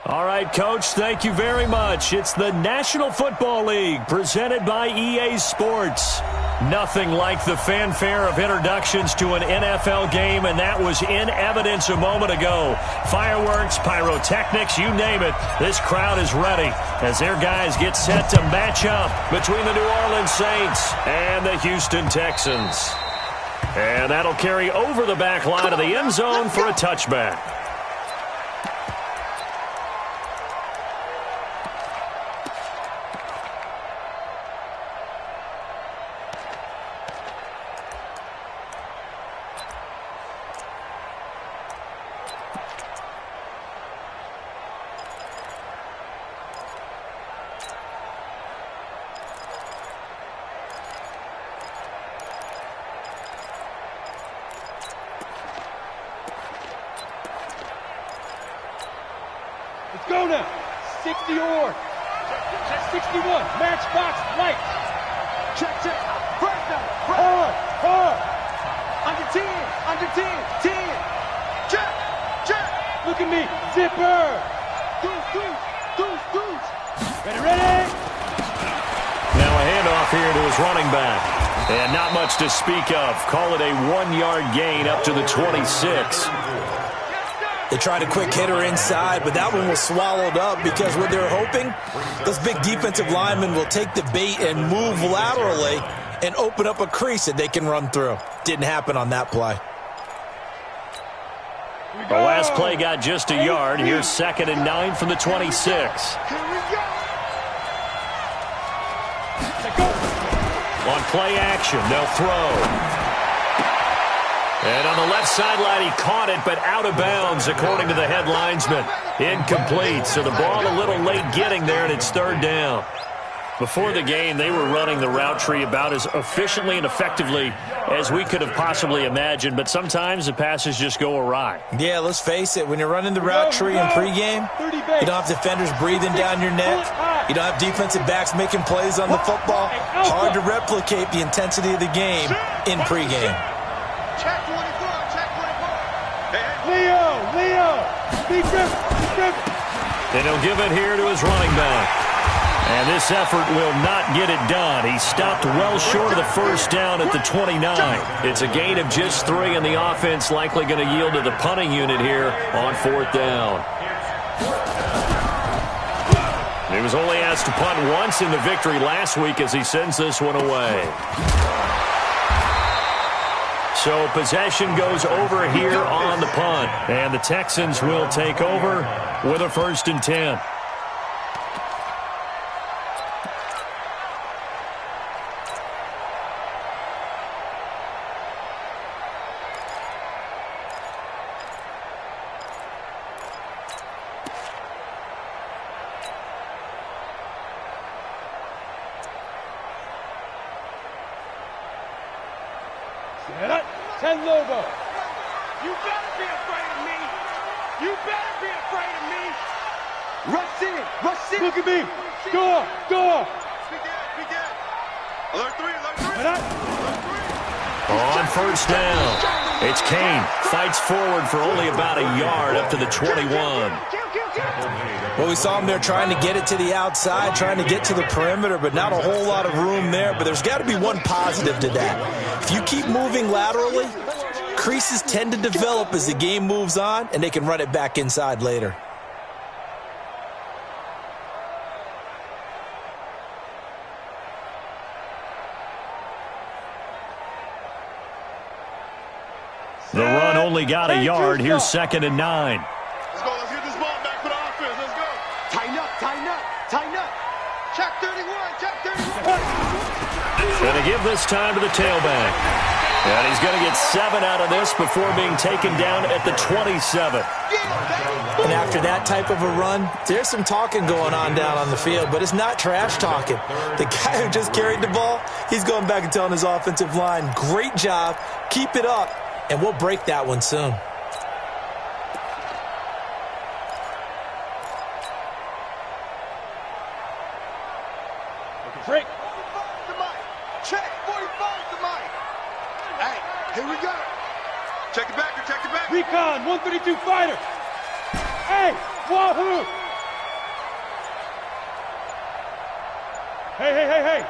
All right, Coach, thank you very much. It's the National Football League presented by EA Sports. Nothing like the fanfare of introductions to an NFL game, and that was in evidence a moment ago. Fireworks, pyrotechnics, you name it. This crowd is ready as their guys get set to match up between the New Orleans Saints and the Houston Texans. And that'll carry over the back line of the end zone for a touchback. Let's go now. 60 or 61. Matchbox light. Check. First down. Hard. Under 10. 10. Check. Look at me. Zipper. Goose. Ready. Now a handoff here to his running back. And not much to speak of. Call it a 1-yard gain up to the 26. They tried a quick hitter inside, but that one was swallowed up because what they're hoping, those big defensive linemen will take the bait and move laterally and open up a crease that they can run through. Didn't happen on that play. The last play got just a yard. Here's 2nd and 9 from the 26. On play action, they'll throw. And on the left sideline, he caught it, but out of bounds, according to the head linesman. Incomplete, so the ball a little late getting there, and it's 3rd down. Before the game, they were running the route tree about as efficiently and effectively as we could have possibly imagined, but sometimes the passes just go awry. Yeah, let's face it, when you're running the route tree in pregame, you don't have defenders breathing down your neck. You don't have defensive backs making plays on the football. Hard to replicate the intensity of the game in pregame. Check 24. Leo. Big Griffin. And he'll give it here to his running back. And this effort will not get it done. He stopped well short of the first down at the 29. It's a gain of just 3, and the offense likely going to yield to the punting unit here on 4th down. He was only asked to punt once in the victory last week as he sends this one away. So possession goes over here on the punt. And the Texans will take over with a 1st and 10. Set up. 10 logo. You better be afraid of me. Rush in. Look at me. Score. Begin. Alert 3. On 1st down, it's Kane. Fights forward for only about a yard up to the 21. Well, we saw him there trying to get it to the outside, trying to get to the perimeter, but not a whole lot of room there. But there's got to be one positive to that. If you keep moving laterally, creases tend to develop as the game moves on, and they can run it back inside later. The run only got a yard. Here's 2nd and 9. Let's go. Let's get this ball back for the offense. Let's go. Tighten up. Check 31. Going to give this time to the tailback. And he's going to get 7 out of this before being taken down at the 27. And after that type of a run, there's some talking going on down on the field, but it's not trash talking. The guy who just carried the ball, he's going back and telling his offensive line, great job, keep it up, and we'll break that one soon. Break. Check 45 to Mike. Hey, here we go. Check it back. Recon 132 fighter. Hey, wahoo. Hey.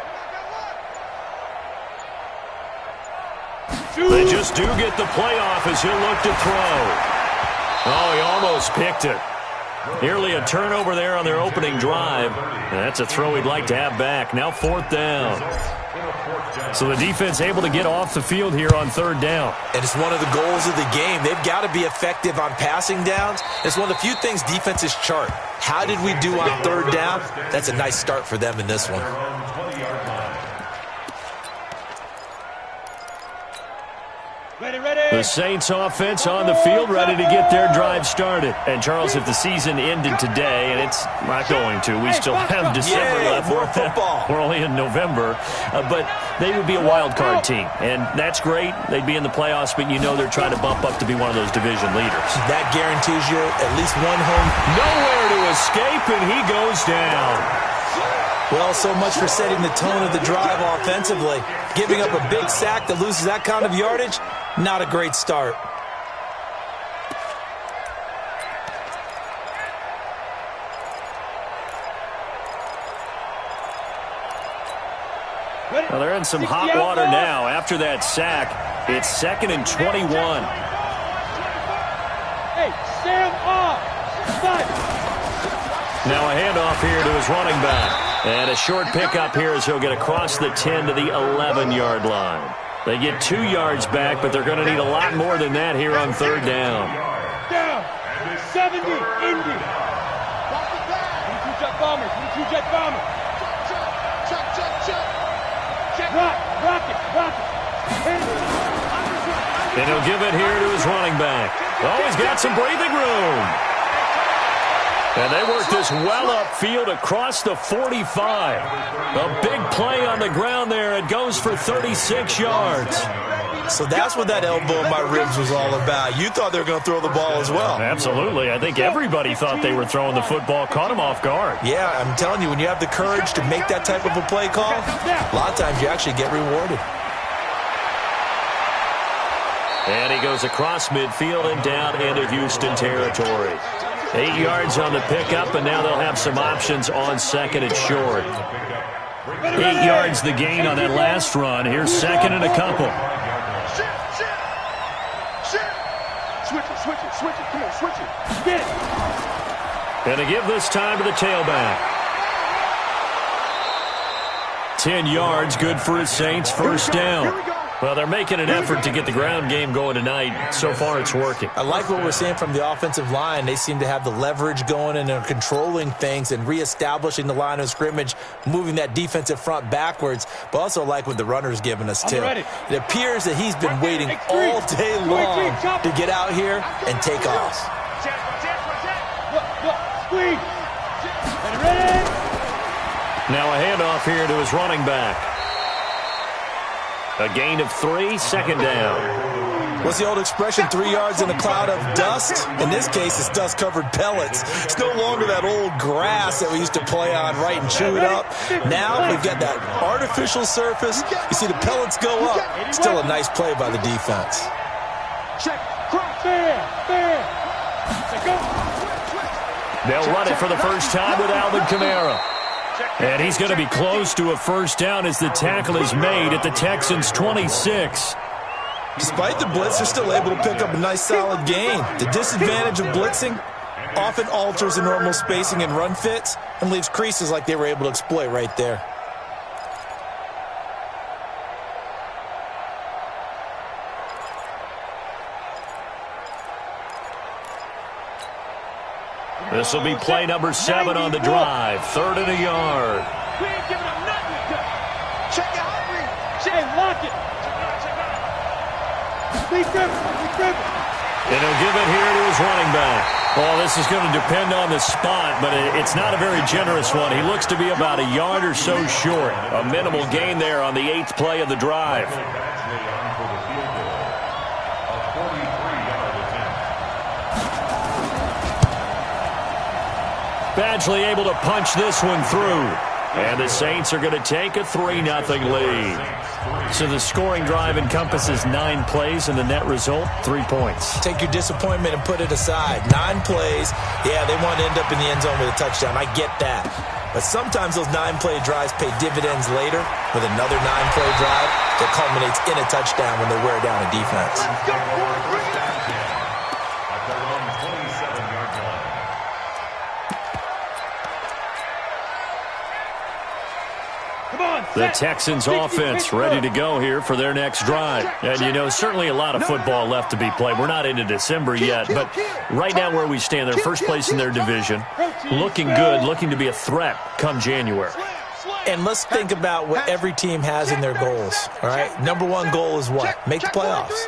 They just do get the playoff as he'll look to throw. Oh, he almost picked it. Nearly a turnover there on their opening drive. And that's a throw he'd like to have back. Now 4th down. So the defense able to get off the field here on 3rd down. And it's one of the goals of the game. They've got to be effective on passing downs. It's one of the few things defenses chart. How did we do on 3rd down? That's a nice start for them in this one. The Saints offense on the field, ready to get their drive started. And, Charles, if the season ended today, and it's not going to, we still have December left. More football. We're only in November. But they would be a wild card team. And that's great. They'd be in the playoffs, but you know they're trying to bump up to be one of those division leaders. That guarantees you at least one home. Nowhere to escape, and he goes down. Well, so much for setting the tone of the drive offensively. Giving up a big sack that loses that kind of yardage, not a great start. Well, they're in some hot water now. After that sack, it's 2nd and 21. Hey, stand off. Now a handoff here to his running back. And a short pickup here as he'll get across the 10 to the 11-yard line. They get 2 yards back, but they're going to need a lot more than that here on 3rd down. Down. 70, Indy. 22 jet bombers. 22 jet bombers. Check. Rocket. And he'll give it here to his running back. Oh, he's got some breathing room. And they work this well upfield across the 45. A big play on the ground there. It goes for 36 yards. So that's what that elbow in my ribs was all about. You thought they were going to throw the ball as well. Absolutely. I think everybody thought they were throwing the football. Caught him off guard. Yeah, I'm telling you, when you have the courage to make that type of a play call, a lot of times you actually get rewarded. And he goes across midfield and down into Houston territory. 8 yards on the pickup, and now they'll have some options on 2nd and short. 8 yards the gain on that last run. Here's 2nd and a couple. Switch it. Come on, switch it. Get it. And to give this time to the tailback. 10 yards, good for his Saints, 1st down. Well, they're making an effort to get the ground game going tonight. So far, it's working. I like what we're seeing from the offensive line. They seem to have the leverage going, and they're controlling things and reestablishing the line of scrimmage, moving that defensive front backwards, but also like what the runner's giving us, too. It appears that he's been waiting all day long to get out here and take off. Squeeze. Ready. Now a handoff here to his running back. A gain of 3, 2nd down. What's the old expression, 3 yards in a cloud of dust? In this case, it's dust-covered pellets. It's no longer that old grass that we used to play on, right, and chew it up. Now we've got that artificial surface. You see the pellets go up. Still a nice play by the defense. Check. Cross. Fair. They'll run it for the first time with Alvin Kamara. And he's going to be close to a 1st down as the tackle is made at the Texans' 26. Despite the blitz, they're still able to pick up a nice solid gain. The disadvantage of blitzing often alters the normal spacing and run fits and leaves creases like they were able to exploit right there. This will be play number 7 on the drive. 3rd and a yard. We ain't giving up nothing. Check it out. Lock it. And he'll give it here to his running back. Well, this is going to depend on the spot, but it's not a very generous one. He looks to be about a yard or so short. A minimal gain there on the 8th play of the drive. Badgley able to punch this one through. And the Saints are going to take a 3-0 lead. So the scoring drive encompasses 9 plays, and the net result, 3 points. Take your disappointment and put it aside. 9 plays. Yeah, they want to end up in the end zone with a touchdown. I get that. But sometimes those 9-play drives pay dividends later with another 9-play drive that culminates in a touchdown when they wear down a defense. The Texans offense ready to go here for their next drive. And, you know, certainly a lot of football left to be played. We're not into December yet, but right now where we stand, they're first place in their division, looking good, looking to be a threat come January. And let's think about what every team has in their goals, all right? Number one goal is what? Make the playoffs.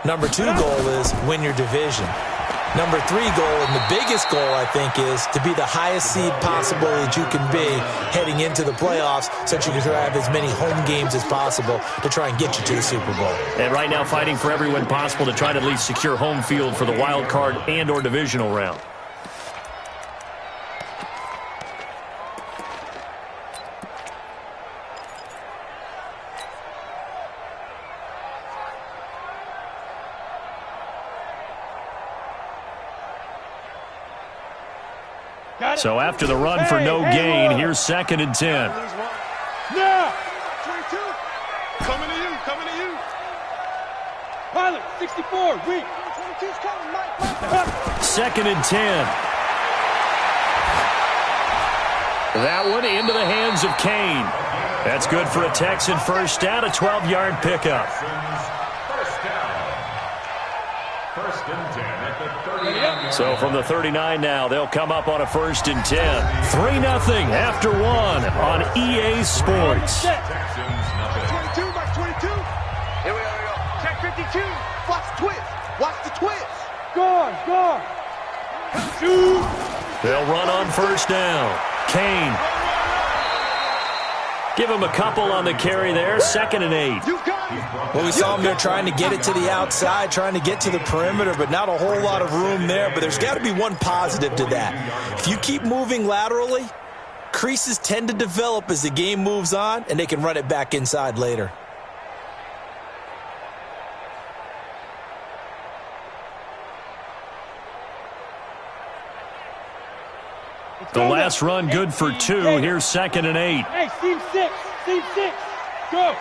Number two goal is win your division. Number three goal, and the biggest goal, I think, is to be the highest seed possible that you can be heading into the playoffs so that you can have as many home games as possible to try and get you to the Super Bowl. And right now fighting for every win possible to try to at least secure home field for the wild card and or divisional round. So after the run for no gain, here's 2nd and 10. Now, 22. Coming to you, coming to you. Pilot, 64, weak. 22's coming, Mike. 2nd and 10. That one into the hands of Kane. That's good for a Texan first down, a 12-yard pickup. First and 10 at the 39. So from the 39 now, they'll come up on a 1st and 10. 3-0 after 1 on EA Sports. Texans, nothing. 22 by 22. Here we go. Check 52. Watch the twist. Watch the twist. Gone. Shoot. They'll run on 1st down. Kane. Give him a couple on the carry there. 2nd and 8. You got it. Well, we saw them there trying to get it to the outside, trying to get to the perimeter, but not a whole lot of room there. But there's got to be one positive to that. If you keep moving laterally, creases tend to develop as the game moves on, and they can run it back inside later. The last run good for 2. Here's 2nd and 8. Hey, seam 6. Go.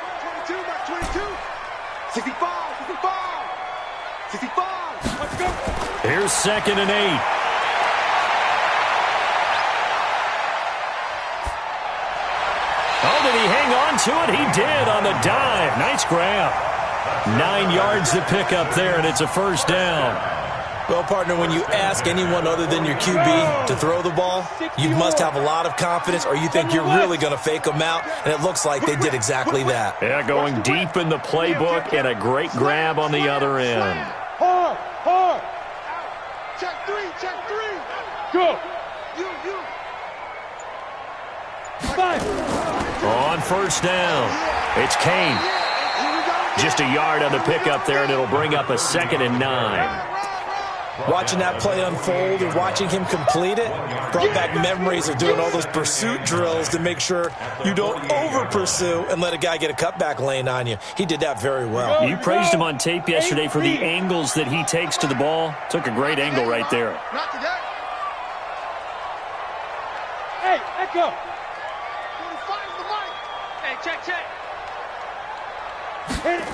22 by 22. 65. 65. Let's go. Here's 2nd and 8. Oh, did he hang on to it? He did on the dive. Nice grab. 9 yards to pick up there, and it's a 1st down. Well, partner, when you ask anyone other than your QB to throw the ball, you must have a lot of confidence or you think you're really going to fake them out, and it looks like they did exactly that. Yeah, going deep in the playbook and a great grab on the other end. Hard. Check 3. Go. You. 5. On 1st down, it's Kane. Just a yard on the pickup there, and it'll bring up a 2nd and 9. Watching that play unfold and watching him complete it brought back memories of doing all those pursuit drills to make sure you don't over-pursue and let a guy get a cutback lane on you. He did that very well. You praised him on tape yesterday for the angles that he takes to the ball. Took a great angle right there. Not today. Hey, Echo. 45 is the mic. Hey, check. Hit it.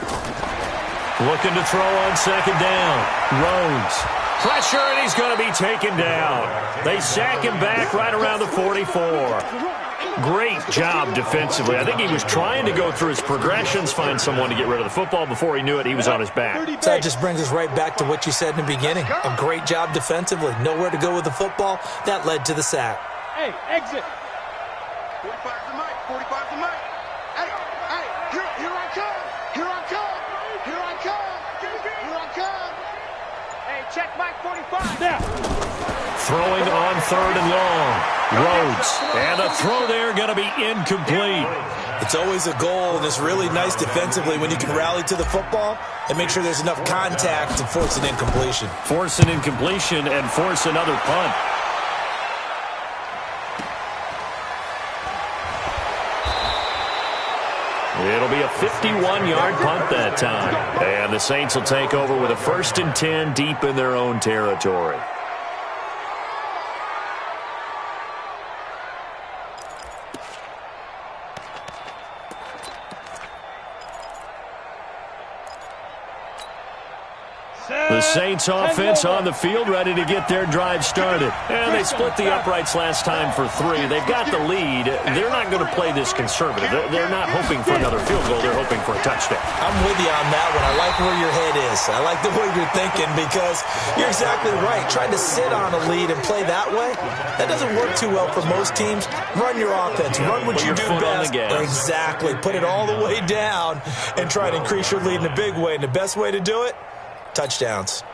Looking to throw on 2nd down. Rhodes. Pressure, and he's going to be taken down. They sack him back right around the 44. Great job defensively. I think he was trying to go through his progressions, find someone to get rid of the football. Before he knew it, he was on his back. So that just brings us right back to what you said in the beginning. A great job defensively. Nowhere to go with the football. That led to the sack. Hey, exit. 45 is the mic. 45 is the mic. Hey, here I come. Hey, check Mike 45. Now. Throwing on 3rd and long. Rhodes. And the throw there going to be incomplete. It's always a goal, and it's really nice defensively when you can rally to the football and make sure there's enough contact to force an incompletion. Force an incompletion and force another punt. It'll be a 51-yard punt that time. And the Saints will take over with a 1st and 10 deep in their own territory. The Saints offense on the field, ready to get their drive started. And they split the uprights last time for 3. They've got the lead. They're not going to play this conservative. They're not hoping for another field goal. They're hoping for a touchdown. I'm with you on that one. I like where your head is. I like the way you're thinking because you're exactly right. Trying to sit on a lead and play that way, that doesn't work too well for most teams. Run your offense. Run what you do best. Exactly. Put it all the way down and try to increase your lead in a big way. And the best way to do it, touchdowns.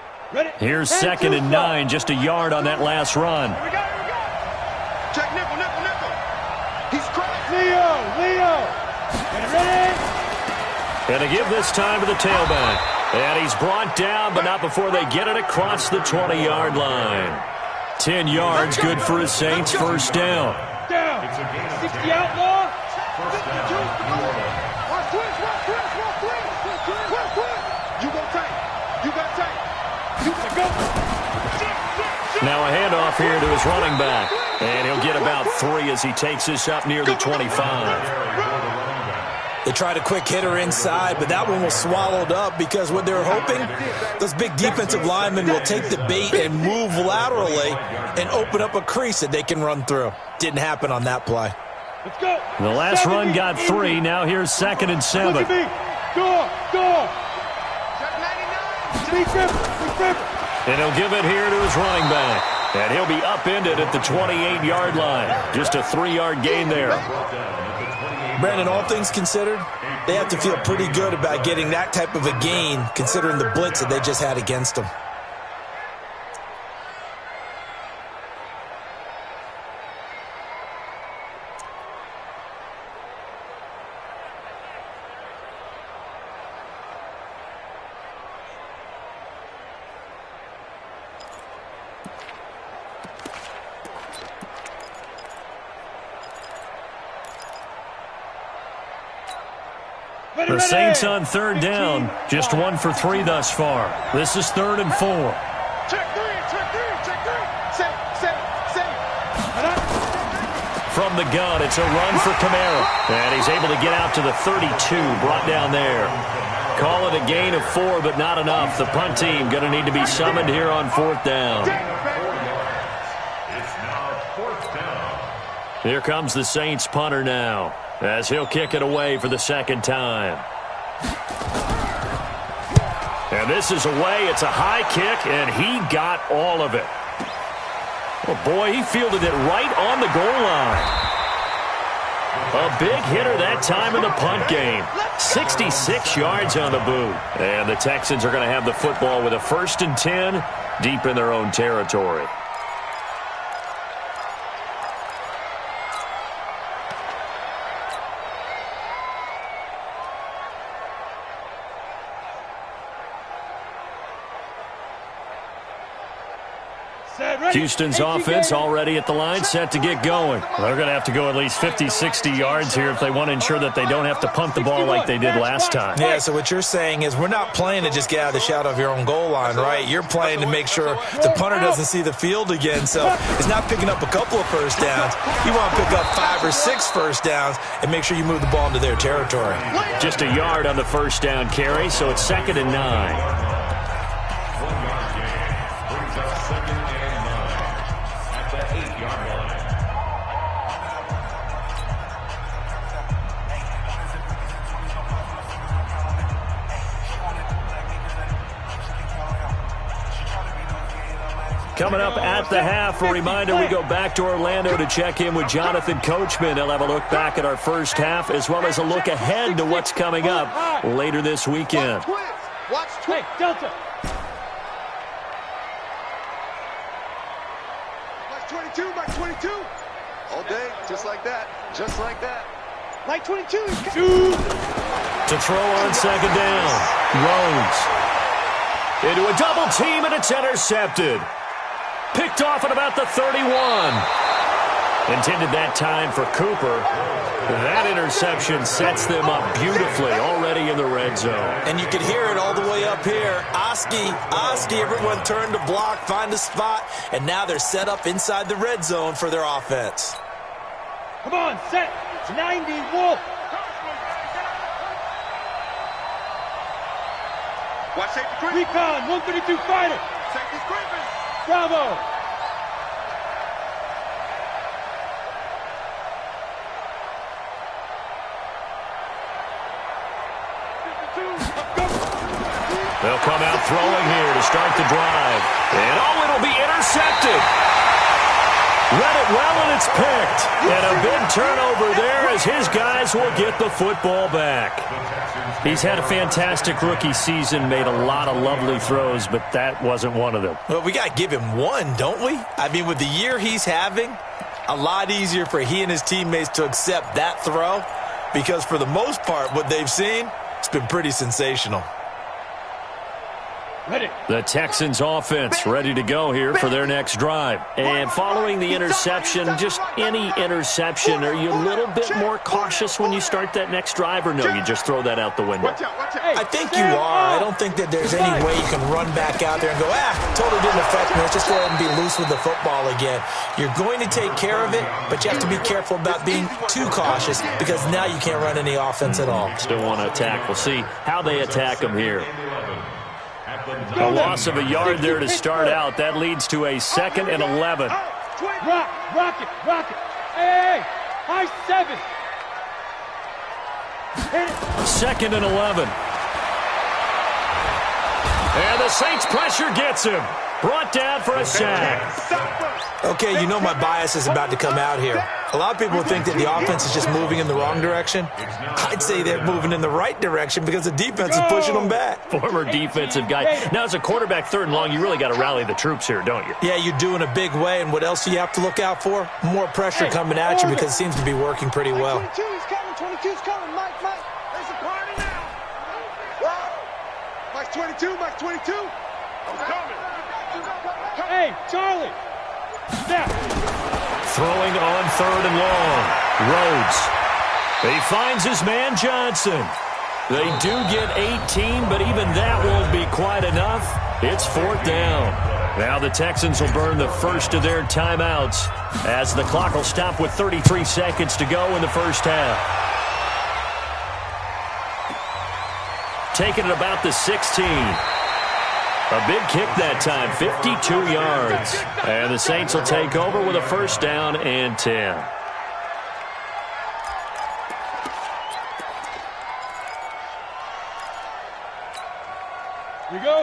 Here's 2nd and 9, just a yard on that last run. Check nickel, nickel, nickel. He's cracked. Leo. Get ready. And to give this time to the tailback. And he's brought down, but not before they get it across the 20-yard line. 10 yards, good for his Saints. First down. Down. 60 outlaw. First down. You go tight. You got tight. Now a handoff here to his running back. And he'll get about 3 as he takes this up near the 25. They tried a quick hitter inside, but that one was swallowed up because what they're hoping, those big defensive linemen will take the bait and move laterally and open up a crease that they can run through. Didn't happen on that play. Let's go. The last run got 3. Now here's 2nd and 7. Look at me. Go. Be careful. And he'll give it here to his running back. And he'll be upended at the 28-yard line. Just a 3-yard gain there. Brandon, all things considered, they have to feel pretty good about getting that type of a gain considering the blitz that they just had against them. The Saints on 3rd down. Just 1 for 3 thus far. This is 3rd and 4. Check three. Safe. From the gun, it's a run for Kamara. And he's able to get out to the 32, brought down there. Call it a gain of 4, but not enough. The punt team going to need to be summoned here on 4th down. It's now 4th down. Here comes the Saints punter now, as he'll kick it away for the 2nd time. And this is away. It's a high kick, and he got all of it. Oh, boy, he fielded it right on the goal line. A big hitter that time in the punt game. 66 yards on the boot. And the Texans are going to have the football with a 1st and 10 deep in their own territory. Houston's offense already at the line, set to get going. They're going to have to go at least 50, 60 yards here if they want to ensure that they don't have to punt the ball like they did last time. Yeah, so what you're saying is we're not playing to just get out of the shadow of your own goal line, right? You're playing to make sure the punter doesn't see the field again. So it's not picking up a couple of first downs. You want to pick up 5 or 6 first downs and make sure you move the ball into their territory. Just a yard on the first down carry, so it's 2nd and 9. Coming up at the half, a reminder, we go back to Orlando to check in with Jonathan Coachman. He'll have a look back at our first half as well as a look ahead to what's coming up later this weekend. Watch twins. Hey, Delta. Like 22. All day, just like that. Like 22. To throw on 2nd down. Rhodes. Into a double team, and it's intercepted. Picked off at about the 31. Intended that time for Cooper. That interception sets them up beautifully already in the red zone. And you can hear it all the way up here. Oski, everyone turned to block, find a spot, and now they're set up inside the red zone for their offense. Come on, set. 90, Wolf. Watch safety creep. Recon, 132 fighter. Safety's creeping. Bravo. They'll come out throwing here to start the drive. And oh, it'll be intercepted. Read it well, and it's picked. And a big turnover there as his guys will get the football back. He's had a fantastic rookie season, made a lot of lovely throws, but that wasn't one of them. Well, we got to give him one, don't we? I mean, with the year he's having, a lot easier for he and his teammates to accept that throw because for the most part, what they've seen, it's been pretty sensational. Ready. The Texans offense ready to go here for their next drive. And following the interception, just any interception, are you a little bit more cautious when you start that next drive, or no, you just throw that out the window? Watch out, watch out. I think you are. I don't think that there's any way you can run back out there and go, totally didn't affect me. Let's just go ahead and be loose with the football again. You're going to take care of it, but you have to be careful about being too cautious because now you can't run any offense at all. Still want to attack. We'll see how they attack them here. A loss of a yard there to start out. That leads to a 2nd and 11. Rock it. Hey, high 7. Hit it. 2nd and 11. And the Saints pressure gets him. Brought down for a sack. Okay, you know my bias is about to come out here. A lot of people think that the offense is just moving in the wrong direction. I'd say they're moving in the right direction because the defense is pushing them back. Former defensive guy. Now, as a quarterback 3rd and long, you really got to rally the troops here, don't you? Yeah, you do in a big way. And what else do you have to look out for? More pressure coming at you because it seems to be working pretty well. 22's coming, 22's coming. Mike. There's a party now. Mike's 22, Mike's 22. I'm coming. Hey, Charlie. Snap. Throwing on 3rd and long. Rhodes. He finds his man Johnson. They do get 18, but even that won't be quite enough. It's 4th down. Now the Texans will burn the first of their timeouts as the clock will stop with 33 seconds to go in the first half. Taking it about the 16. A big kick that time, 52 yards. And the Saints will take over with a 1st down and 10.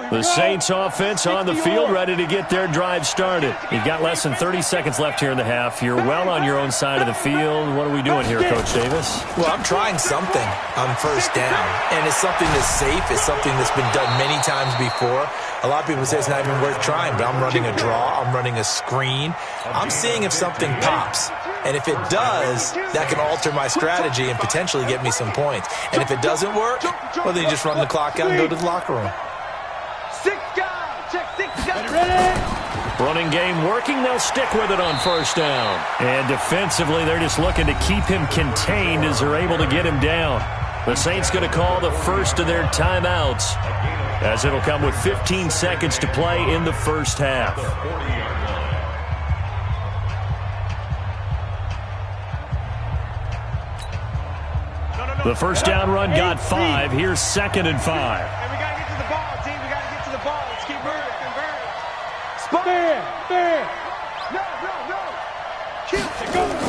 The Saints offense on the field ready to get their drive started. You've got less than 30 seconds left here in the half. You're well on your own side of the field. What are we doing here, Coach Davis? Well, I'm trying something on 1st down, and it's something that's safe. It's something that's been done many times before. A lot of people say it's not even worth trying, but I'm running a draw. I'm running a screen. I'm seeing if something pops. And if it does, that can alter my strategy and potentially get me some points. And if it doesn't work, well, then you just run the clock out and go to the locker room. 6 guys. Check 6 guys. Ready? Running game working. They'll stick with it on 1st down. And defensively, they're just looking to keep him contained as they're able to get him down. The Saints going to call the first of their timeouts as it'll come with 15 seconds to play in the first half. The 1st down run got 5. Here's 2nd and 5. And we got to get to the ball, team. We got to get to the ball. Let's keep moving. Spot. Fair. No. Kill.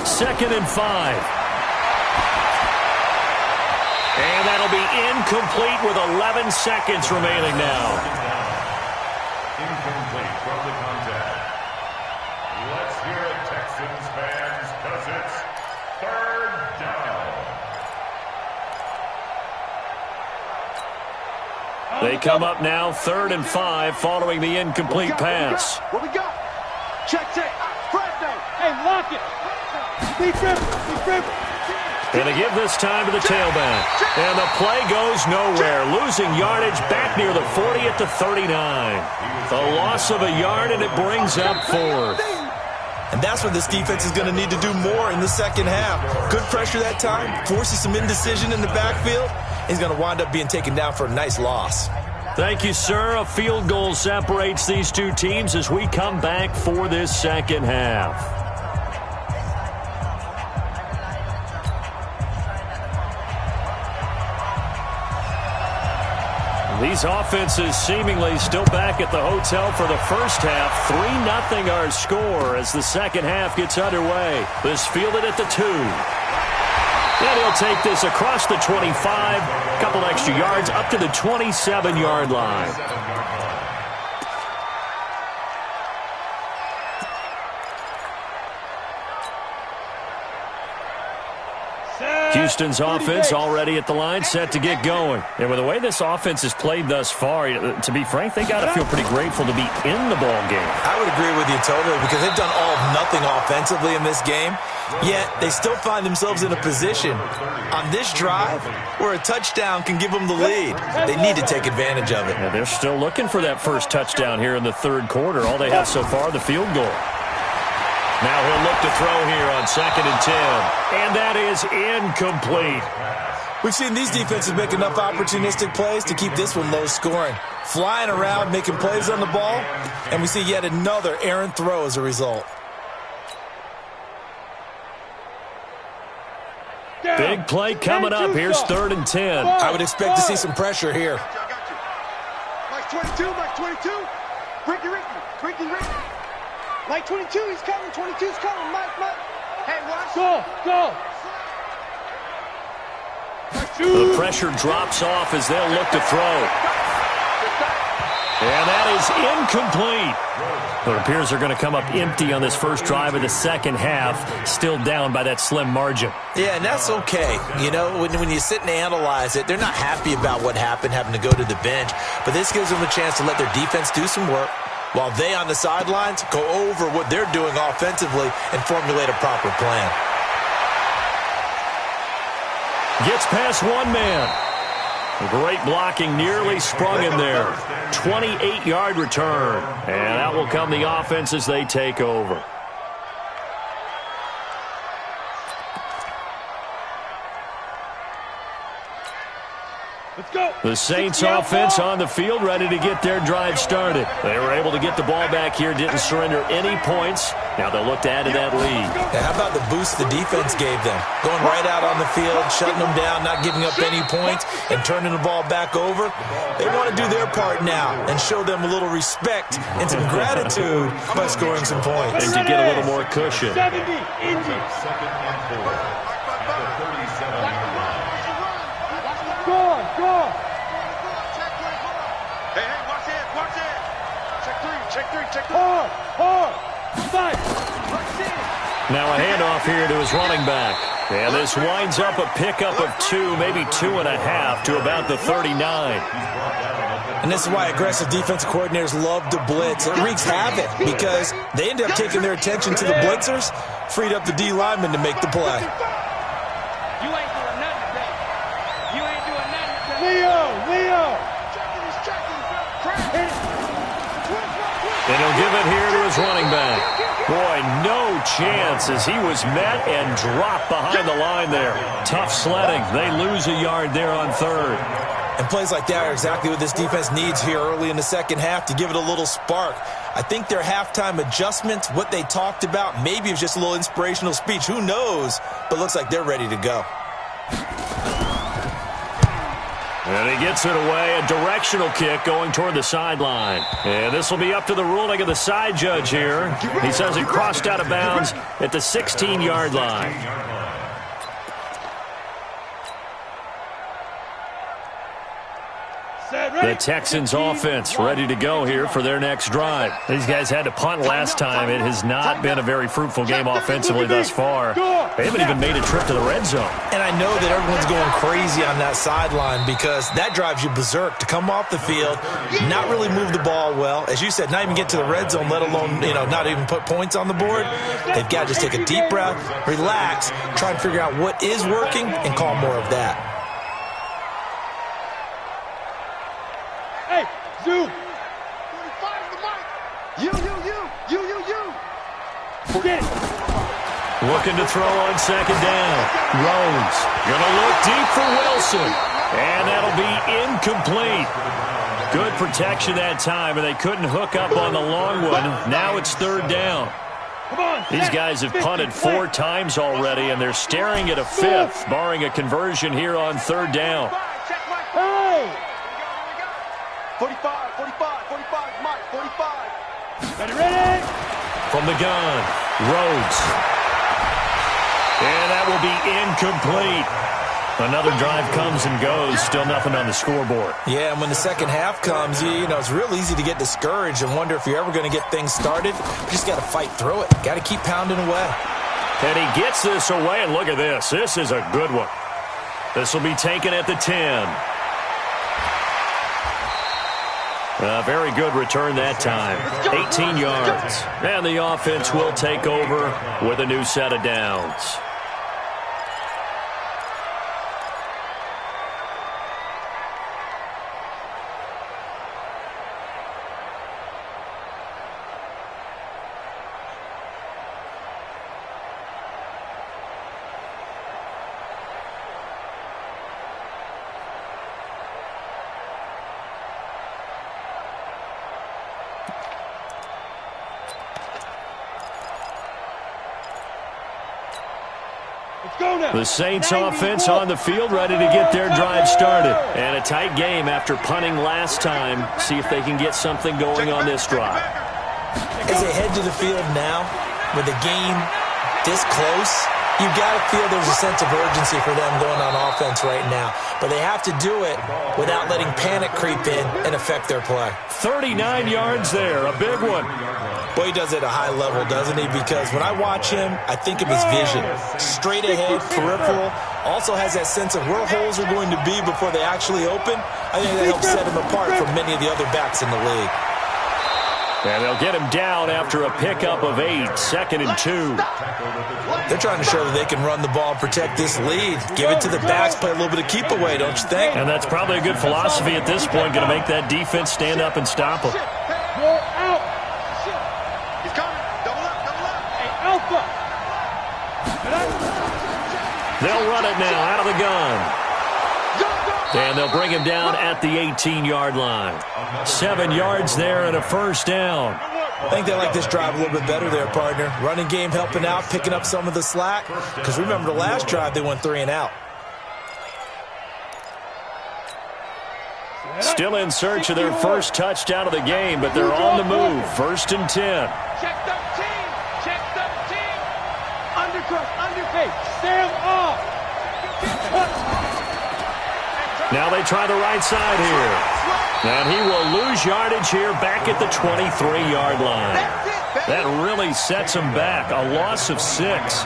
2nd and 5. And that'll be incomplete with 11 seconds remaining now. Incomplete from the contact. Let's hear it, Texans fans, because it's 3rd down. They come up now 3rd and 5 following the incomplete pass. What we got? Check. Fresno. Hey, lock it. Be triple. And they give this time to the tailback. And the play goes nowhere. Losing yardage back near the 40 at the 39. A loss of a yard, and it brings up 4th. And that's what this defense is going to need to do more in the second half. Good pressure that time, forces some indecision in the backfield. He's going to wind up being taken down for a nice loss. Thank you, sir. A field goal separates these two teams as we come back for this second half. These offenses seemingly still back at the hotel for the first half. 3-0 our score as the second half gets underway. This fielded at the 2. And he'll take this across the 25, a couple extra yards up to the 27-yard line. Houston's offense already at the line, set to get going. And with the way this offense has played thus far, to be frank, they got to feel pretty grateful to be in the ball game. I would agree with you totally because they've done all of nothing offensively in this game, yet they still find themselves in a position on this drive where a touchdown can give them the lead. They need to take advantage of it. Yeah, they're still looking for that first touchdown here in the third quarter. All they have so far, the field goal. Now he'll look to throw here on 2nd and 10. And that is incomplete. We've seen these defenses make enough opportunistic plays to keep this one low scoring. Flying around, making plays on the ball, and we see yet another errant throw as a result. Big play coming up. Here's 3rd and 10. I would expect to see some pressure here. Mike 22, Mike 22. Ricky. Mike 22, he's coming. 22's coming. Mike. Hey, watch. Go. The pressure drops off as they'll look to throw. And that is incomplete. It appears they're going to come up empty on this first drive of the second half, still down by that slim margin. Yeah, and that's okay. You know, when you sit and analyze it, they're not happy about what happened, having to go to the bench. But this gives them a chance to let their defense do some work, while they on the sidelines go over what they're doing offensively and formulate a proper plan. Gets past one man. Great blocking, nearly sprung him there. 28-yard return. And that will come the offense as they take over. Let's go. The Saints offense on the field, ready to get their drive started. They were able to get the ball back here, didn't surrender any points. Now they'll look to add to that lead. Yeah, how about the boost the defense gave them? Going right out on the field, shutting them down, not giving up any points, and turning the ball back over. They want to do their part now and show them a little respect and some gratitude by scoring some points. And to get a little more cushion. 70, Indy. Second and 4 at the 37-yard line. Go. Hey, watch it. Check three. Hard. Fight. Now a handoff here to his running back. And this winds up a pickup of 2, maybe 2.5 to about the 39. And this is why aggressive defensive coordinators love to blitz. It wreaks havoc because they end up taking their attention to the blitzers, freed up the D lineman to make the play. Leo. And he'll give it here to his running back. Boy, no chance as he was met and dropped behind the line there. Tough sledding. They lose a yard there on 3rd. And plays like that are exactly what this defense needs here early in the second half to give it a little spark. I think their halftime adjustments, what they talked about, maybe it was just a little inspirational speech. Who knows? But looks like they're ready to go. And he gets it away, a directional kick going toward the sideline. And this will be up to the ruling of the side judge here. He says it crossed out of bounds at the 16-yard line. The Texans offense ready to go here for their next drive. These guys had to punt last time. It has not been a very fruitful game offensively thus far. They haven't even made a trip to the red zone. And I know that everyone's going crazy on that sideline because that drives you berserk to come off the field, not really move the ball well. As you said, not even get to the red zone, let alone, not even put points on the board. They've got to just take a deep breath, relax, try and figure out what is working and call more of that. Hey, Zoo. 45 the mic. You. Get it. Looking to throw on 2nd down. Rhodes gonna look deep for Wilson. And that'll be incomplete. Good protection that time, and they couldn't hook up on the long one. Now it's 3rd down. Come on. These guys have punted 4 times already, and they're staring at a 5th, barring a conversion here on 3rd down. Hey. 45, 45, 45, Mike, 45. Ready? From the gun, Rhodes. And that will be incomplete. Another drive comes and goes. Still nothing on the scoreboard. Yeah, and when the second half comes, you know, it's real easy to get discouraged and wonder if you're ever going to get things started. You just got to fight through it. Got to keep pounding away. And he gets this away, and look at this. This is a good one. This will be taken at the 10. A very good return that time. 18 yards. And the offense will take over with a new set of downs. The Saints offense on the field, ready to get their drive started. And a tight game after punting last time. See if they can get something going on this drive. As they head to the field now, with the game this close, you've got to feel there's a sense of urgency for them going on offense right now. But they have to do it without letting panic creep in and affect their play. 39 yards there, a big one. Boy, he does it at a high level, doesn't he? Because when I watch him, I think of his vision. Straight ahead, peripheral. Also has that sense of where holes are going to be before they actually open. I think that helps set him apart from many of the other backs in the league. And they'll get him down after a pickup of 8, 2nd and 2. They're trying to show that they can run the ball, protect this lead. Give it to the backs, play a little bit of keep away, don't you think? And that's probably a good philosophy at this point, going to make that defense stand up and stop him. Go out. He's coming. Double up, double up. Hey, Alpha. They'll run it now out of the gun. And they'll bring him down at the 18-yard line. 7 yards there and a first down. I think they like this drive a little bit better there, partner. Running game helping out, picking up some of the slack. Because remember the last drive, they went 3 and out. Still in search of their first touchdown of the game, but they're on the move. 1st and 10. Check 13. Check 13. Undercross, underface. Sam off. Now they try the right side here. And he will lose yardage here back at the 23-yard line. That really sets him back. A loss of 6.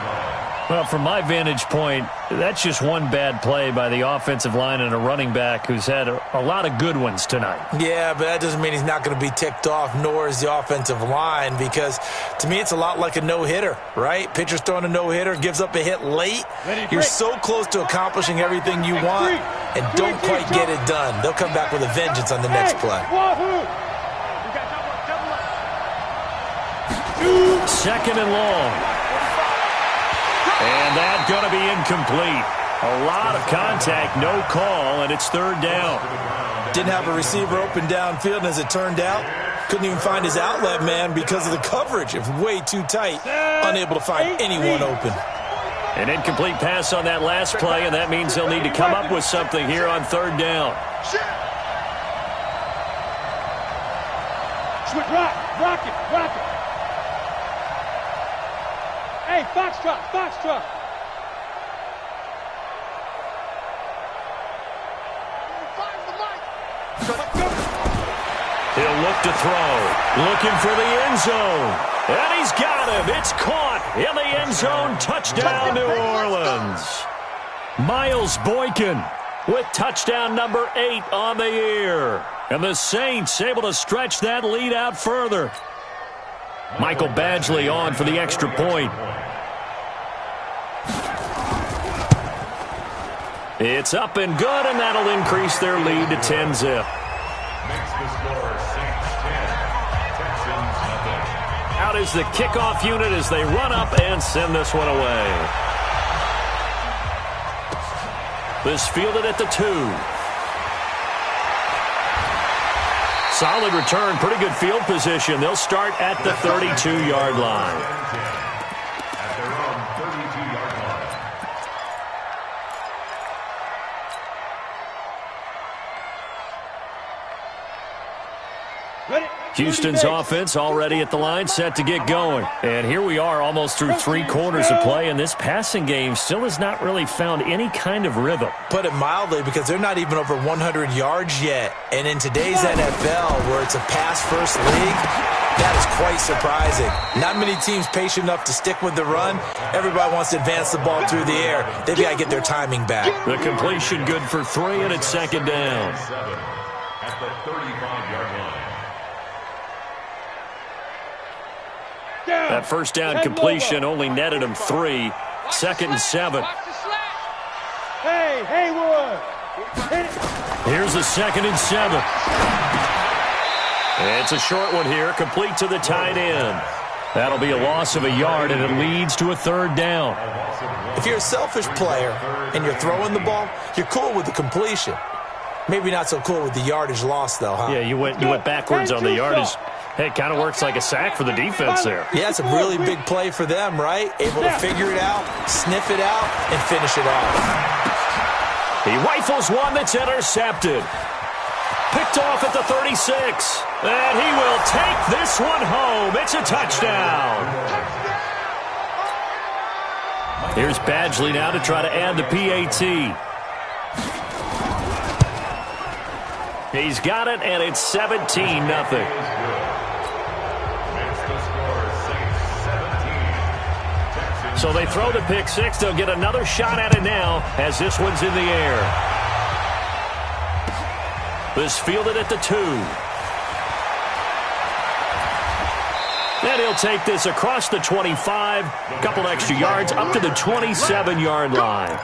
Well, from my vantage point, that's just one bad play by the offensive line and a running back who's had a lot of good ones tonight. Yeah, but that doesn't mean he's not going to be ticked off, nor is the offensive line, because to me it's a lot like a no-hitter, right? Pitcher's throwing a no-hitter, gives up a hit late. You're so close to accomplishing everything you want and don't quite get it done. They'll come back with a vengeance on the next play. Second and long. And that's going to be incomplete. A lot of contact, no call, and it's 3rd down. Didn't have a receiver open downfield, and as it turned out, couldn't even find his outlet man because of the coverage. It was way too tight, unable to find anyone open. An incomplete pass on that last play, and that means they'll need to come up with something here on 3rd down. Switch, rock it. Hey, Foxtrot. He'll look to throw. Looking for the end zone. And he's got him. It's caught in the end zone. Touchdown, New Orleans. Miles Boykin with touchdown number 8 on the year. And the Saints able to stretch that lead out further. Michael Badgley on for the extra point. It's up and good, and that'll increase their lead to 10-zip. Makes the score Saints 10, Texans nothing. Out is the kickoff unit as they run up and send this one away. This fielded at the 2. Solid return, pretty good field position. They'll start at the 32-yard line. At their own 32-yard line. Houston's offense already at the line, set to get going. And here we are almost through 3 quarters of play, and this passing game still has not really found any kind of rhythm. Put it mildly, because they're not even over 100 yards yet. And in today's NFL, where it's a pass-first league, that is quite surprising. Not many teams patient enough to stick with the run. Everybody wants to advance the ball through the air. They've got to get their timing back. The completion good for 3, and it's second down. At the 35-yard line. That first down completion only netted him 3. Second and 7. Hey, Haywood. Here's the second and 7. It's a short one here, complete to the tight end. That'll be a loss of a yard, and it leads to a third down. If you're a selfish player and you're throwing the ball, you're cool with the completion. Maybe not so cool with the yardage loss, though, huh? Yeah, you went backwards on the yardage. Hey, it kind of works like a sack for the defense there. Yeah, it's a really big play for them, right? Able to figure it out, sniff it out, and finish it off. He rifles one that's intercepted. Picked off at the 36. And he will take this one home. It's a touchdown. Here's Badgley now to try to add the PAT. He's got it, and it's 17-0. So they throw the pick 6. They'll get another shot at it now as this one's in the air. This fielded at the 2. And he'll take this across the 25. A couple extra yards up to the 27-yard line.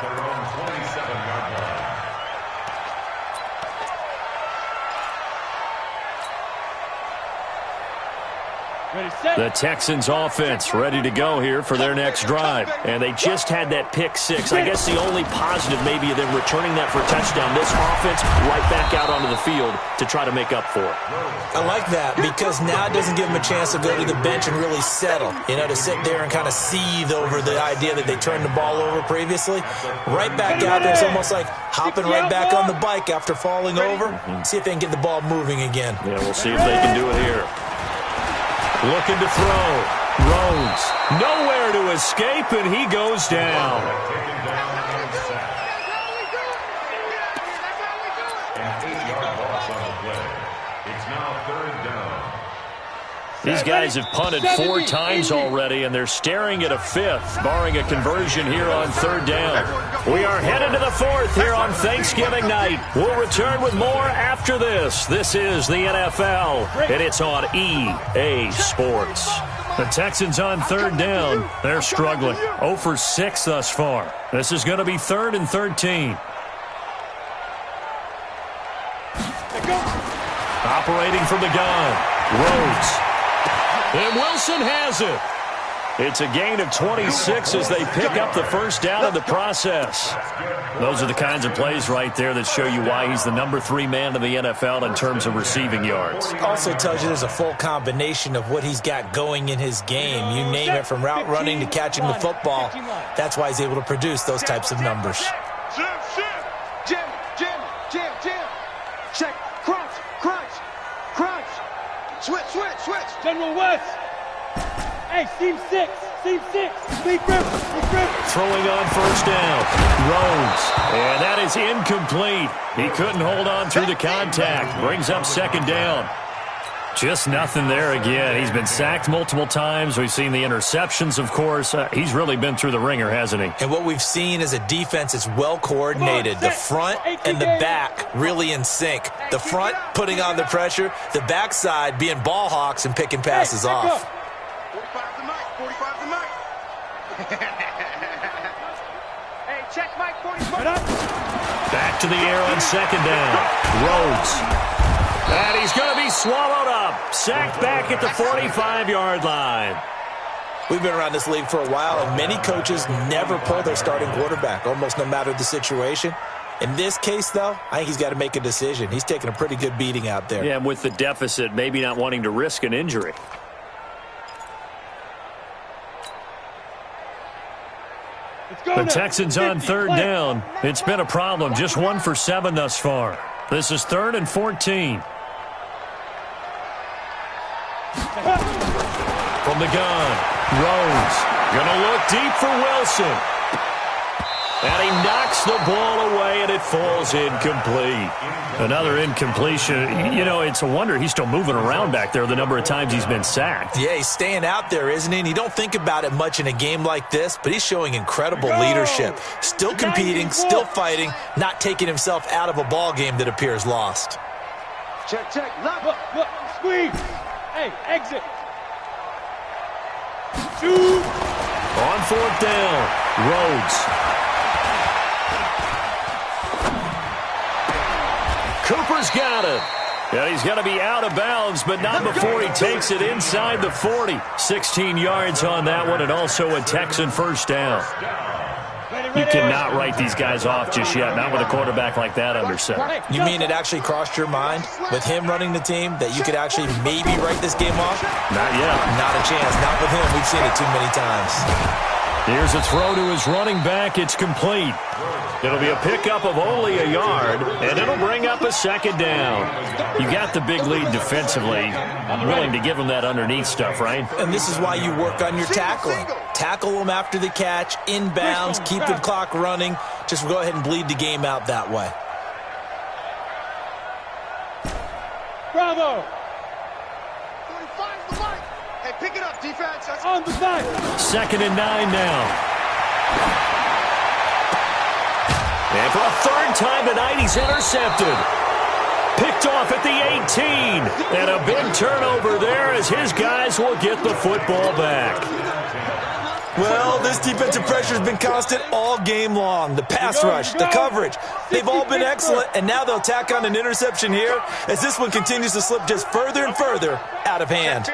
The Texans offense ready to go here for their next drive. And they just had that pick 6. I guess the only positive maybe of them returning that for a touchdown. This offense right back out onto the field to try to make up for it. I like that because now it doesn't give them a chance to go to the bench and really settle. You know, to sit there and kind of seethe over the idea that they turned the ball over previously. Right back out there. It's almost like hopping right back on the bike after falling over. See if they can get the ball moving again. Yeah, we'll see if they can do it here. Looking to throw. Rhodes. Nowhere to escape, and he goes down. These guys have punted 4 times already, and they're staring at a 5th, barring a conversion here on 3rd down. We are headed to the 4th here on Thanksgiving night. We'll return with more after this. This is the NFL, and it's on EA Sports. The Texans on 3rd down. They're struggling. 0 for 6 thus far. This is going to be 3rd and 13. Operating from the gun. Rhodes. And Wilson has it. It's a gain of 26 as they pick up the first down in the process. Those are the kinds of plays right there that show you why he's the number 3 man in the NFL in terms of receiving yards. Also tells you there's a full combination of what he's got going in his game. You name it, from route running to catching the football. That's why he's able to produce those types of numbers. Jim. Check. Crunch. Switch. General West. Hey, Steve 6. Big grip. Throwing on first down. Rhodes. And that is incomplete. He couldn't hold on through the contact. Brings up 2nd down. Just nothing there again. He's been sacked multiple times. We've seen the interceptions, of course. He's really been through the ringer, hasn't he? And what we've seen is a defense that's well coordinated. The front and the back really in sync. The front putting on the pressure. The backside being ball hawks and picking passes off. 45 the mic. Hey, check Mike 45. Back to the air on 2nd down. Rhodes. And he's going to be swallowed up. Sacked back at the 45-yard line. We've been around this league for a while, and many coaches never pull their starting quarterback, almost no matter the situation. In this case, though, I think he's got to make a decision. He's taking a pretty good beating out there. Yeah, and with the deficit, maybe not wanting to risk an injury. The Texans on 3rd down. It's been a problem. Just 1 for 7 thus far. This is 3rd and 14. From the gun, Rhodes gonna look deep for Wilson. And he knocks the ball away, and it falls incomplete. Another incompletion. You know, it's a wonder he's still moving around back there the number of times he's been sacked. Yeah, he's staying out there, isn't he? And you don't think about it much in a game like this, but he's showing incredible leadership. Still competing, still fighting, not taking himself out of a ball game that appears lost. Check, check. Lock. Look, squeeze. Hey, exit. Shoot. On fourth down, Rhodes. Cooper's got it. And he's going to be out of bounds, but not before he takes it inside the 40. 16 yards on that one, and also a Texan first down. You cannot write these guys off just yet, not with a quarterback like that under center. You mean it actually crossed your mind with him running the team that you could actually maybe write this game off? Not yet. Not a chance. Not with him. We've seen it too many times. Here's a throw to his running back. It's complete. It'll be a pickup of only a yard, and it'll bring up a second down. You got the big lead defensively. I'm willing to give him that underneath stuff, right? And this is why you work on your tackling. Tackle them after the catch, inbounds, keep the clock running. Just go ahead and bleed the game out that way. Bravo. 45 the line. Hey, pick it up, defense. On the side. 2nd and 9 now. And for a third time tonight, he's intercepted. Picked off at the 18. And a big turnover there as his guys will get the football back. Well, this defensive pressure has been constant all game long. The pass rush, the coverage, they've all been excellent, and now they'll tack on an interception here as this one continues to slip just further and further out of hand.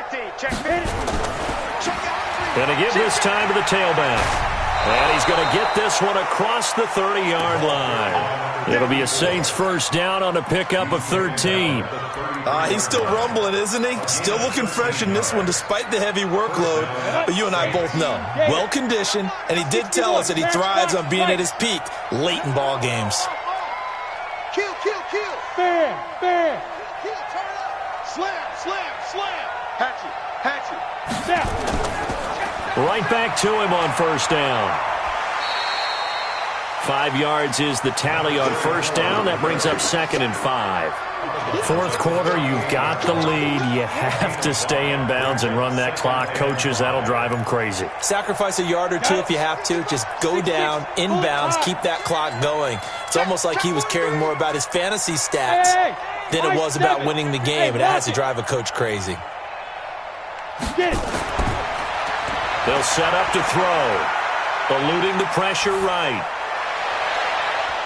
Going to give this time to the tailback. And he's going to get this one across the 30-yard line. It'll be a Saints first down on a pickup of 13. He's still rumbling, isn't he? Still looking fresh in this one despite the heavy workload. But you and I both know, well-conditioned, and he did tell us that he thrives on being at his peak late in ball games. Kill. Fair. Kill, turn up. Slam. Hatchet. Snap. Right back to him on first down. 5 yards is the tally on first down. That brings up 2nd and 5. Fourth quarter, you've got the lead. You have to stay in bounds and run that clock. Coaches, that'll drive them crazy. Sacrifice a yard or two if you have to. Just go down, inbounds, keep that clock going. It's almost like he was caring more about his fantasy stats than it was about winning the game, and that has to drive a coach crazy. They'll set up to throw. Eluding the pressure right.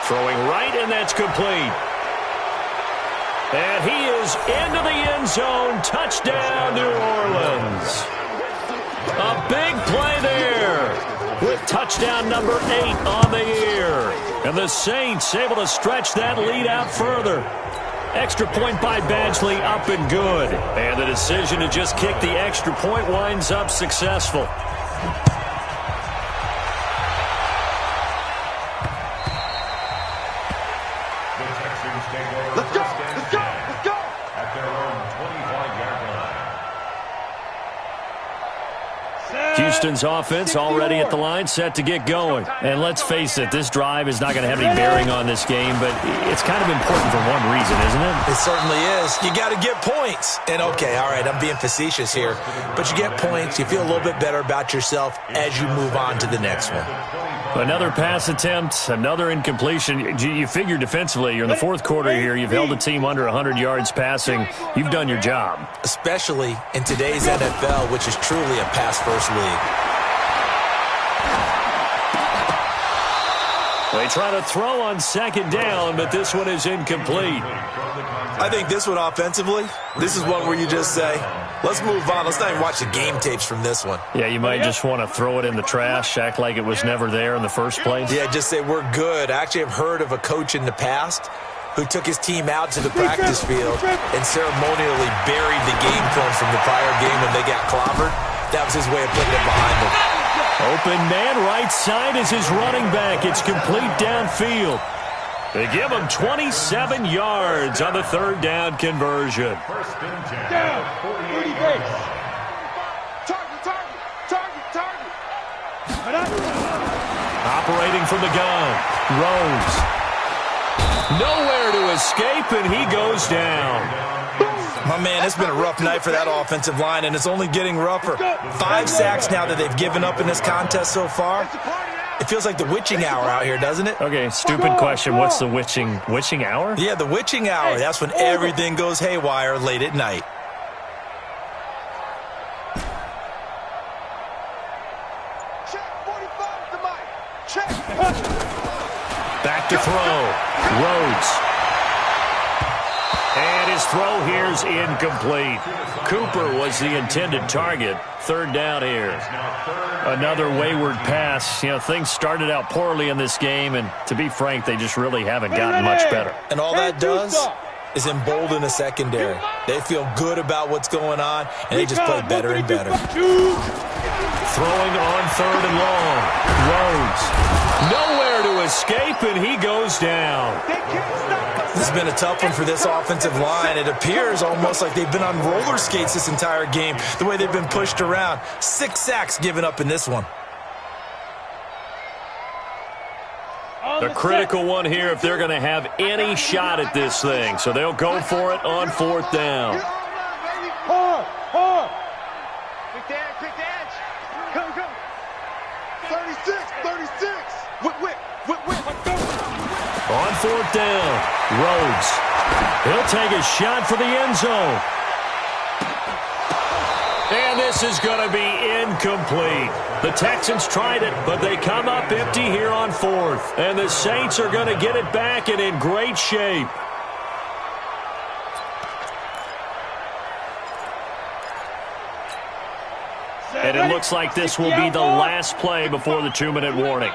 Throwing right, and that's complete. And he is into the end zone. Touchdown, New Orleans. A big play there with touchdown number 8 on the year. And the Saints able to stretch that lead out further. Extra point by Badgley, up and good. And the decision to just kick the extra point winds up successful. Let's go. At their own 25-yard line. Houston's offense already at the line, set to get going. And let's face it, this drive is not going to have any bearing on this game, but it's kind of important for one reason, isn't it? It certainly is. You got to get points. And okay, all right, I'm being facetious here, but you get points, you feel a little bit better about yourself as you move on to the next one. Another pass attempt, another incompletion. You figure defensively, you're in the fourth quarter here. You've held the team under 100 yards passing. You've done your job. Especially in today's NFL, which is truly a pass-first league. They try to throw on second down, but this one is incomplete. I think this one offensively, this is one where you just say, let's move on. Let's not even watch the game tapes from this one. Yeah, you might just want to throw it in the trash, act like it was never there in the first place. Yeah, just say we're good. I actually have heard of a coach in the past who took his team out to the practice field and ceremonially buried the game film from the prior game when they got clobbered. That was his way of putting it behind them. Open man right side is his running back. It's complete downfield. They give him 27 yards on the third down conversion. First and 10. Down. 30 base. operating from the gun. Rose. Nowhere to escape, and he goes down. My man, it's been a rough night for that offensive line, and it's only getting rougher. 5 sacks now that they've given up in this contest so far. It feels like the witching hour out here, doesn't it? Okay, stupid question. What's the witching hour? Yeah, the witching hour. That's when everything goes haywire late at night. Check 45 to Mike. Check. Back to throw. Rhodes. And his throw here's incomplete. Cooper was the intended target. Third down here. Another wayward pass. You know, things started out poorly in this game, and to be frank, they just really haven't gotten much better. And all that does is embolden the secondary. They feel good about what's going on, and they just play better and better. Throwing on third and long. Rhodes. Nowhere to escape, and he goes down. This has been a tough one for this offensive line. It appears almost like they've been on roller skates this entire game, the way they've been pushed around. 6 sacks given up in this one. The critical one here if they're going to have any shot at this thing. So they'll go for it on 4th down. Hard. Quick edge. Go. 36. Whip. On 4th down, Rhodes. He'll take a shot for the end zone. And this is going to be incomplete. The Texans tried it, but they come up empty here on 4th. And the Saints are going to get it back and in great shape. And it looks like this will be the last play before the 2-minute warning.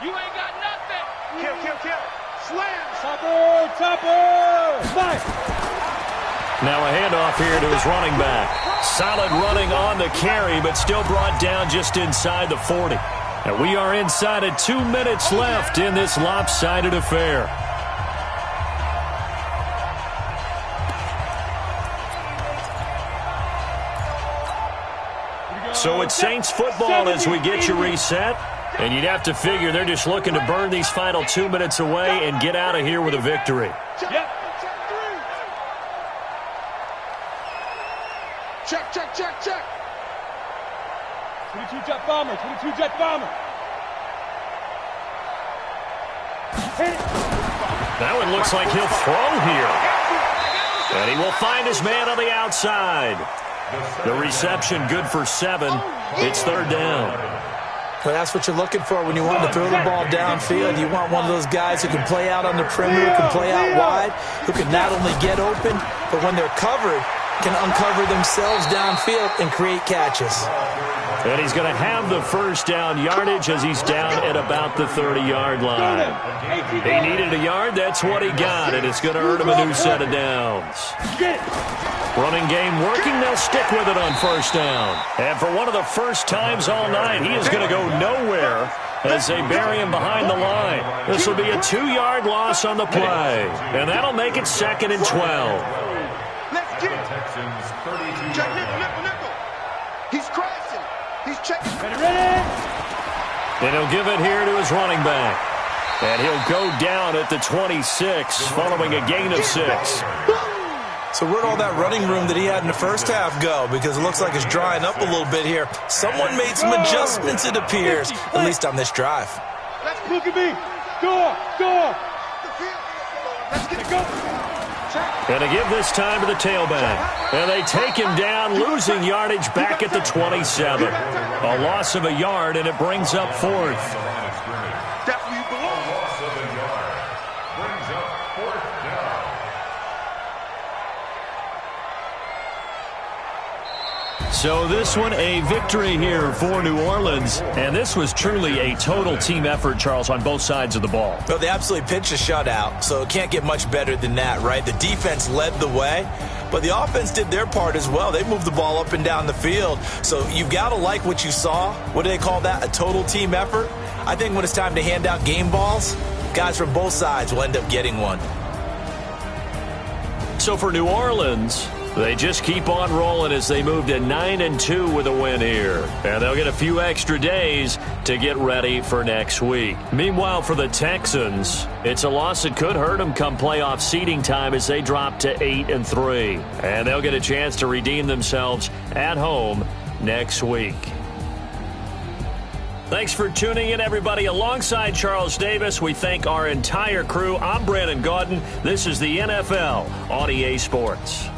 You ain't got nothing. Kill. Slam. Chopper. Nice. Now a handoff here to his running back. Solid running on the carry, but still brought down just inside the 40. And we are inside of 2 minutes left in this lopsided affair. So it's Saints football as we get you reset. And you'd have to figure they're just looking to burn these final 2 minutes away and get out of here with a victory. Check. 22 jet bomber. That one looks like he'll throw here. And he will find his man on the outside. The reception good for 7. It's 3rd down. Well, that's what you're looking for when you want to throw the ball downfield. You want one of those guys who can play out on the perimeter, who can play out wide, who can not only get open, but when they're covered, can uncover themselves downfield and create catches. And he's going to have the first down yardage as he's down at about the 30-yard line. He needed a yard. That's what he got, and it's going to earn him a new set of downs. Running game working. They'll stick with it on first down. And for one of the first times all night, he is going to go nowhere as they bury him behind the line. This will be a 2-yard loss on the play, and that'll make it 2nd and 12. Let's get it. Check nickel. He's crashing. He's checking. Ready. And he'll give it here to his running back. And he'll go down at the 26 following a gain of 6. So where'd all that running room that he had in the first half go? Because it looks like it's drying up a little bit here. Someone made some adjustments, it appears, at least on this drive. Look at me. Door. Let's get it going. And to give this time to the tailback. And they take him down, losing yardage back at the 27. A loss of a yard, and it brings up 4th. That's where you belong. Loss of a yard brings up 4th down. So this one, a victory here for New Orleans. And this was truly a total team effort, Charles, on both sides of the ball. Well, they absolutely pitched a shutout, so it can't get much better than that, right? The defense led the way, but the offense did their part as well. They moved the ball up and down the field. So you've got to like what you saw. What do they call that? A total team effort? I think when it's time to hand out game balls, guys from both sides will end up getting one. So for New Orleans, They just keep on rolling as they move to 9-2 with a win here. And they'll get a few extra days to get ready for next week. Meanwhile, for the Texans, it's a loss that could hurt them come playoff seeding time as they drop to 8-3. And they'll get a chance to redeem themselves at home next week. Thanks for tuning in, everybody. Alongside Charles Davis, we thank our entire crew. I'm Brandon Gaudin. This is the NFL on EA Sports.